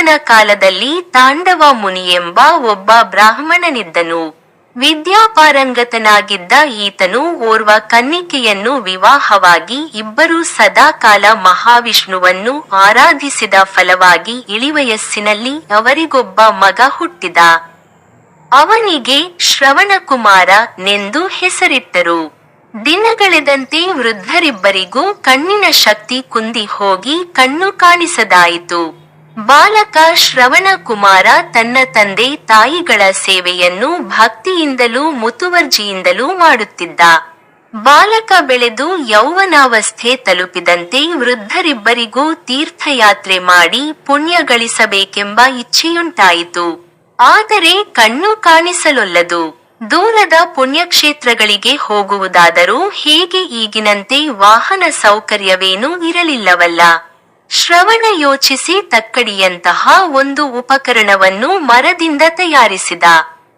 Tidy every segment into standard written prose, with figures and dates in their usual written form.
ಶ್ರೀಕೃಷ್ಣನ ಕಾಲದಲ್ಲಿ ತಾಂಡವ ಮುನಿಯೆಂಬ ಒಬ್ಬ ಬ್ರಾಹ್ಮಣನಿದ್ದನು. ವಿದ್ಯಾಪಾರಂಗತನಾಗಿದ್ದ ಈತನು ಓರ್ವ ಕನ್ನಿಕೆಯನ್ನು ವಿವಾಹವಾಗಿ ಇಬ್ಬರೂ ಸದಾಕಾಲ ಮಹಾವಿಷ್ಣುವನ್ನು ಆರಾಧಿಸಿದ ಫಲವಾಗಿ ಇಳಿವಯಸ್ಸಿನಲ್ಲಿ ಅವರಿಗೊಬ್ಬ ಮಗ ಹುಟ್ಟಿದ. ಅವನಿಗೆ ಶ್ರವಣಕುಮಾರ ನೆಂದು ಹೆಸರಿಟ್ಟರು. ದಿನಗಳೆದಂತೆ ವೃದ್ಧರಿಬ್ಬರಿಗೂ ಕಣ್ಣಿನ ಶಕ್ತಿ ಕುಂದಿ ಹೋಗಿ ಕಣ್ಣು ಕಾಣಿಸದಾಯಿತು. ಬಾಲಕ ಶ್ರವಣಕುಮಾರ ತನ್ನ ತಂದೆ ತಾಯಿಗಳ ಸೇವೆಯನ್ನು ಭಕ್ತಿಯಿಂದಲೂ ಮುತುವರ್ಜಿಯಿಂದಲೂ ಮಾಡುತ್ತಿದ್ದ. ಬಾಲಕ ಬೆಳೆದು ಯೌವನಾವಸ್ಥೆ ತಲುಪಿದಂತೆ ವೃದ್ಧರಿಬ್ಬರಿಗೂ ತೀರ್ಥಯಾತ್ರೆ ಮಾಡಿ ಪುಣ್ಯ ಗಳಿಸಬೇಕೆಂಬ ಇಚ್ಛೆಯುಂಟಾಯಿತು. ಆದರೆ ಕಣ್ಣು ಕಾಣಿಸಲೊಲ್ಲದು. ದೂರದ ಪುಣ್ಯಕ್ಷೇತ್ರಗಳಿಗೆ ಹೋಗುವುದಾದರೂ ಹೇಗೆ ಈಗಿನಂತೆ ವಾಹನ ಸೌಕರ್ಯವೇನೂ ಇರಲಿಲ್ಲವಲ್ಲ. ಶ್ರವಣ ಯೋಚಿಸಿ ತಕ್ಕಡಿಯಂತಹ ಒಂದು ಉಪಕರಣವನ್ನು ಮರದಿಂದ ತಯಾರಿಸಿದ.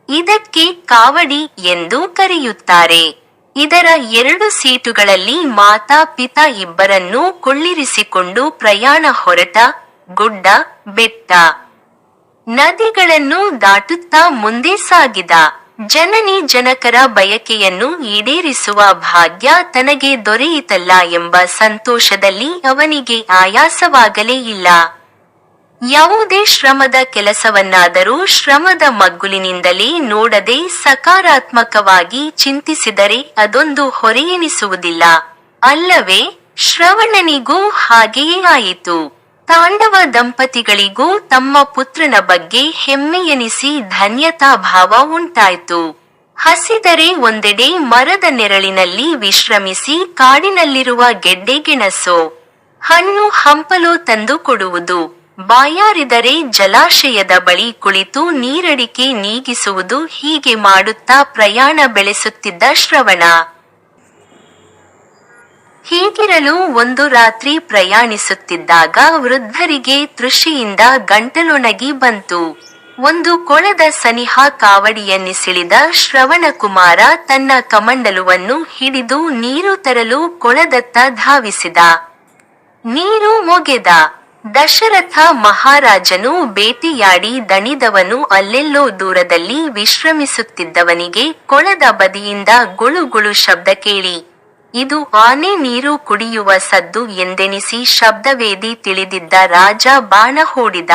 ಇದಕ್ಕೆ ಕಾವಡಿ ಎಂದು ಕರೆಯುತ್ತಾರೆ. ಇದರ 2 ಸೀಟುಗಳಲ್ಲಿ ಮಾತಾ ಪಿತಾ ಇಬ್ಬರನ್ನೂ ಕುಳ್ಳಿರಿಸಿಕೊಂಡು ಪ್ರಯಾಣ ಹೊರಟ. ಗುಡ್ಡ, ಬೆಟ್ಟ, ನದಿಗಳನ್ನು ದಾಟುತ್ತಾ ಮುಂದೆ ಸಾಗಿದ. ಜನನಿ ಜನಕರ ಬಯಕೆಯನ್ನು ಈಡೇರಿಸುವ ಭಾಗ್ಯ ತನಗೆ ದೊರೆಯಿತಲ್ಲ ಎಂಬ ಸಂತೋಷದಲ್ಲಿ ಅವನಿಗೆ ಆಯಾಸವಾಗಲೇ ಇಲ್ಲ. ಯಾವುದೇ ಶ್ರಮದ ಕೆಲಸವನ್ನಾದರೂ ಶ್ರಮದ ಮಗ್ಗುಲಿನಿಂದಲೇ ನೋಡದೆ ಸಕಾರಾತ್ಮಕವಾಗಿ ಚಿಂತಿಸಿದರೆ ಅದೊಂದು ಹೊರೆಯೆನಿಸುವುದಿಲ್ಲ ಅಲ್ಲವೇ? ಶ್ರವಣನಿಗೂ ಹಾಗೆಯೇ ಆಯಿತು. ತಾಂಡವ ದಂಪತಿಗಳಿಗೂ ತಮ್ಮ ಪುತ್ರನ ಬಗ್ಗೆ ಹೆಮ್ಮೆಯೆನಿಸಿ ಧನ್ಯತಾಭಾವ ಉಂಟಾಯಿತು. ಹಸಿದರೆ ಒಂದೆಡೆ ಮರದ ನೆರಳಿನಲ್ಲಿ ವಿಶ್ರಮಿಸಿ ಕಾಡಿನಲ್ಲಿರುವ ಗೆಡ್ಡೆಗೆಣಸೋ, ಹಣ್ಣು ಹಂಪಲೋ ತಂದು ಕೊಡುವುದು, ಬಾಯಾರಿದರೆ ಜಲಾಶಯದ ಬಳಿ ಕುಳಿತು ನೀರಡಿಕೆ ನೀಗಿಸುವುದು, ಹೀಗೆ ಮಾಡುತ್ತಾ ಪ್ರಯಾಣ ಬೆಳೆಸುತ್ತಿದ್ದ ಶ್ರವಣ. ಹೀಗಿರಲು ಒಂದು ರಾತ್ರಿ ಪ್ರಯಾಣಿಸುತ್ತಿದ್ದಾಗ ವೃದ್ಧರಿಗೆ ತೃಷೆಯಿಂದ ಗಂಟಲೊಣಗಿ ಬಂತು. ಒಂದು ಕೊಳದ ಸನಿಹ ಕಾವಡಿಯನ್ನಿಸಿಳಿದ ಶ್ರವಣಕುಮಾರ ತನ್ನ ಕಮಂಡಲುವನ್ನು ಹಿಡಿದು ನೀರು ತರಲು ಕೊಳದತ್ತ ಧಾವಿಸಿದ. ನೀರು ಮೊಗೆದ. ದಶರಥ ಮಹಾರಾಜನು ಬೇಟೆಯಾಡಿ ದಣಿದವನು ಅಲ್ಲೆಲ್ಲೋ ದೂರದಲ್ಲಿ ವಿಶ್ರಮಿಸುತ್ತಿದ್ದವನಿಗೆ ಕೊಳದ ಬದಿಯಿಂದ ಗುಳುಗುಳು ಶಬ್ದ ಕೇಳಿ, ಇದು ಆನೆ ನೀರು ಕುಡಿಯುವ ಸದ್ದು ಎಂದೆನಿಸಿ ಶಬ್ದವೇದಿ ತಿಳಿದಿದ್ದ ರಾಜ ಬಾಣ ಹೂಡಿದ.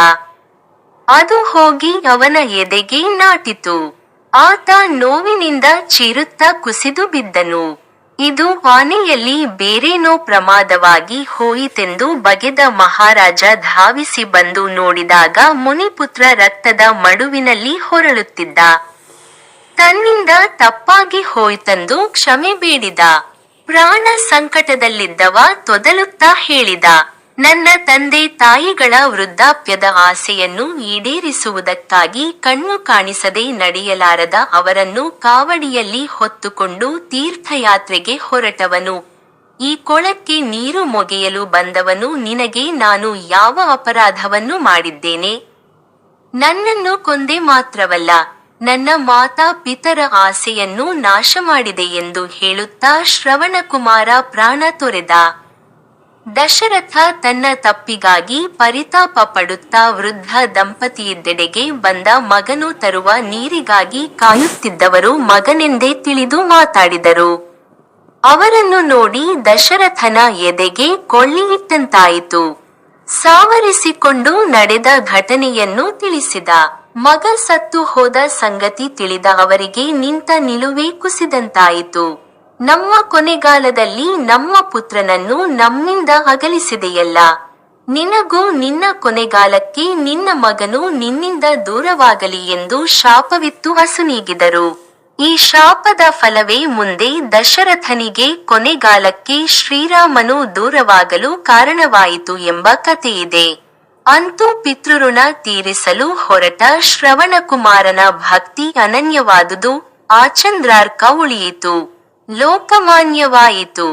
ಅದು ಹೋಗಿ ಅವನ ಎದೆಗೆ ನಾಟಿತು. ಆತ ನೋವಿನಿಂದ ಚೀರುತ್ತಾ ಕುಸಿದು ಬಿದ್ದನು. ಇದು ಆನೆಯಲ್ಲಿ ಬೇರೇನೋ ಪ್ರಮಾದವಾಗಿ ಹೋಯಿತೆಂದು ಬಗೆದ ಮಹಾರಾಜ ಧಾವಿಸಿ ಬಂದು ನೋಡಿದಾಗ ಮುನಿಪುತ್ರ ರಕ್ತದ ಮಡುವಿನಲ್ಲಿ ಹೊರಳುತ್ತಿದ್ದ. ತನ್ನಿಂದ ತಪ್ಪಾಗಿ ಹೋಯಿತೆಂದು ಕ್ಷಮೆ ಬೇಡಿದ. ಪ್ರಾಣ ಸಂಕಟದಲ್ಲಿದ್ದವ ತೊದಲುತ್ತಾ ಹೇಳಿದ, ನನ್ನ ತಂದೆ ತಾಯಿಗಳ ವೃದ್ಧಾಪ್ಯದ ಆಸೆಯನ್ನು ಈಡೇರಿಸುವುದಕ್ಕಾಗಿ ಕಣ್ಣು ಕಾಣಿಸದೆ ನಡೆಯಲಾರದ ಅವರನ್ನು ಕಾವಡಿಯಲ್ಲಿ ಹೊತ್ತುಕೊಂಡು ತೀರ್ಥಯಾತ್ರೆಗೆ ಹೊರಟವನು. ಈ ಕೊಳಕ್ಕೆ ನೀರು ಮೊಗೆಯಲು ಬಂದವನು ನಿನಗೆ ನಾನು ಯಾವ ಅಪರಾಧವನ್ನು ಮಾಡಿದ್ದೇನೆ? ನನ್ನನ್ನು ಕೊಂದೆ ಮಾತ್ರವಲ್ಲ, ನನ್ನ ಮಾತಾ ಪಿತರ ಆಸೆಯನ್ನು ನಾಶ ಮಾಡಿದೆ ಎಂದು ಹೇಳುತ್ತಾ ಶ್ರವಣಕುಮಾರ ಪ್ರಾಣ ತೊರೆದ. ದಶರಥ ತನ್ನ ತಪ್ಪಿಗಾಗಿ ಪರಿತಾಪ ಪಡುತ್ತಾ ವೃದ್ಧ ದಂಪತಿಯಿದ್ದೆಡೆಗೆ ಬಂದ. ಮಗನು ತರುವ ನೀರಿಗಾಗಿ ಕಾಯುತ್ತಿದ್ದವರು ಮಗನೆಂದೇ ತಿಳಿದು ಮಾತಾಡಿದರು. ಅವರನ್ನು ನೋಡಿ ದಶರಥನ ಎದೆಗೆ ಕೊಳ್ಳಿಯಿಟ್ಟಂತಾಯಿತು. ಸಾವರಿಸಿಕೊಂಡು ನಡೆದ ಘಟನೆಯನ್ನು ತಿಳಿಸಿದ. ಮಗ ಸತ್ತು ಹೋದ ಸಂಗತಿ ತಿಳಿದ ಅವರಿಗೆ ನಿಂತ ನಿಲುವೇ ಕುಸಿದಂತಾಯಿತು. ನಮ್ಮ ಕೊನೆಗಾಲದಲ್ಲಿ ನಮ್ಮ ಪುತ್ರನನ್ನು ನಮ್ಮಿಂದ ಅಗಲಿಸಿದೆಯಲ್ಲ, ನಿನಗೂ ನಿನ್ನ ಕೊನೆಗಾಲಕ್ಕೆ ನಿನ್ನ ಮಗನು ನಿನ್ನಿಂದ ದೂರವಾಗಲಿ ಎಂದು ಶಾಪವಿತ್ತು ಅಸುನೀಗಿದರು. ಈ ಶಾಪದ ಫಲವೇ ಮುಂದೆ ದಶರಥನಿಗೆ ಕೊನೆಗಾಲಕ್ಕೆ ಶ್ರೀರಾಮನು ದೂರವಾಗಲು ಕಾರಣವಾಯಿತು ಎಂಬ ಕಥೆಯಿದೆ. ಅಂತೂ ಪಿತೃಋಣ ತೀರಿಸಲು ಹೊರಟ ಶ್ರವಣಕುಮಾರನ ಭಕ್ತಿ ಅನನ್ಯವಾದುದು, ಆಚಂದ್ರಾರ್ಕ ಉಳಿಯಿತು, ಲೋಕಮಾನ್ಯವಾಯಿತು.